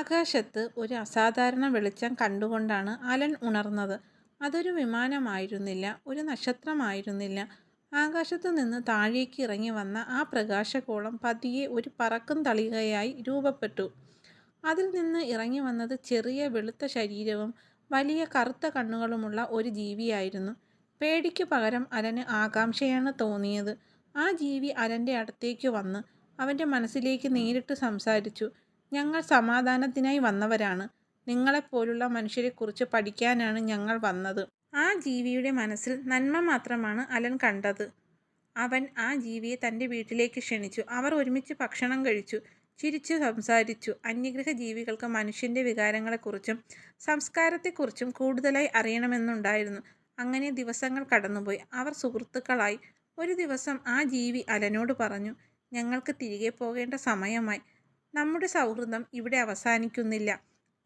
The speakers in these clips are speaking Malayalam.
ആകാശത്ത് ഒരു അസാധാരണ വെളിച്ചം കണ്ടുകൊണ്ടാണ് അലൻ ഉണർന്നത്. അതൊരു വിമാനമായിരുന്നില്ല, ഒരു നക്ഷത്രമായിരുന്നില്ല. ആകാശത്തു നിന്ന് താഴേക്ക് ഇറങ്ങി വന്ന ആ പ്രകാശഗോളം പതിയെ ഒരു പറക്കും തളികയായി രൂപപ്പെട്ടു. അതിൽ നിന്ന് ഇറങ്ങി വന്നത് ചെറിയ വെളുത്ത ശരീരവും വലിയ കറുത്ത കണ്ണുകളുമുള്ള ഒരു ജീവിയായിരുന്നു. പേടിക്കു പകരം അലന് ആകാംക്ഷയാണ് തോന്നിയത്. ആ ജീവി അലൻ്റെ അടുത്തേക്ക് വന്ന് അവൻ്റെ മനസ്സിലേക്ക് നേരിട്ട് സംസാരിച്ചു. "ഞങ്ങൾ സമാധാനത്തിനായി വന്നവരാണ്. നിങ്ങളെപ്പോലുള്ള മനുഷ്യരെക്കുറിച്ച് പഠിക്കാനാണ് ഞങ്ങൾ വന്നത്." ആ ജീവിയുടെ മനസ്സിൽ നന്മ മാത്രമാണ് അലൻ കണ്ടത്. അവൻ ആ ജീവിയെ തൻ്റെ വീട്ടിലേക്ക് ക്ഷണിച്ചു. അവർ ഒരുമിച്ച് ഭക്ഷണം കഴിച്ചു, ചിരിച്ചു സംസാരിച്ചു. അന്യഗ്രഹ ജീവികൾക്ക് മനുഷ്യൻ്റെ വികാരങ്ങളെക്കുറിച്ചും സംസ്കാരത്തെക്കുറിച്ചും കൂടുതലായി അറിയണമെന്നുണ്ടായിരുന്നു. അങ്ങനെ ദിവസങ്ങൾ കടന്നുപോയി. അവർ സുഹൃത്തുക്കളായി. ഒരു ദിവസം ആ ജീവി അലനോട് പറഞ്ഞു, "ഞങ്ങൾക്ക് തിരികെ പോകേണ്ട സമയമായി. നമ്മുടെ സൗഹൃദം ഇവിടെ അവസാനിക്കുന്നില്ല.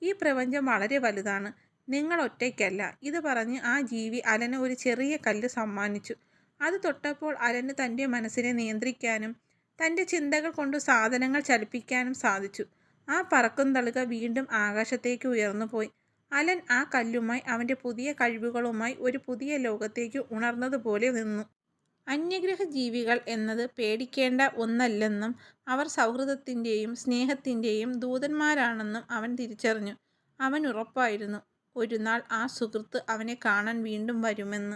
ഈ പ്രപഞ്ചം വളരെ വലുതാണ്. നിങ്ങൾ ഒറ്റയ്ക്കല്ല." ഇത് പറഞ്ഞ് ആ ജീവി അലന് ഒരു ചെറിയ കല്ല് സമ്മാനിച്ചു. അത് തൊട്ടപ്പോൾ അലന് തൻ്റെ മനസ്സിനെ നിയന്ത്രിക്കാനും തൻ്റെ ചിന്തകൾ കൊണ്ട് സാധനങ്ങൾ ചലിപ്പിക്കാനും സാധിച്ചു. ആ പറക്കും തളിക വീണ്ടും ആകാശത്തേക്ക് ഉയർന്നുപോയി. അലൻ ആ കല്ലുമായി അവൻ്റെ പുതിയ കഴിവുകളുമായി ഒരു പുതിയ ലോകത്തേക്ക് ഉണർന്നതുപോലെ നിന്നു. അന്യഗ്രഹ ജീവികൾ എന്നത് പേടിക്കേണ്ട ഒന്നല്ലെന്നും അവർ സൗഹൃദത്തിൻ്റെയും സ്നേഹത്തിൻ്റെയും ദൂതന്മാരാണെന്നും അവൻ തിരിച്ചറിഞ്ഞു. അവൻ ഉറപ്പായിരുന്നു, ഒരു നാൾ ആ സുഹൃത്ത് അവനെ കാണാൻ വീണ്ടും വരുമെന്ന്.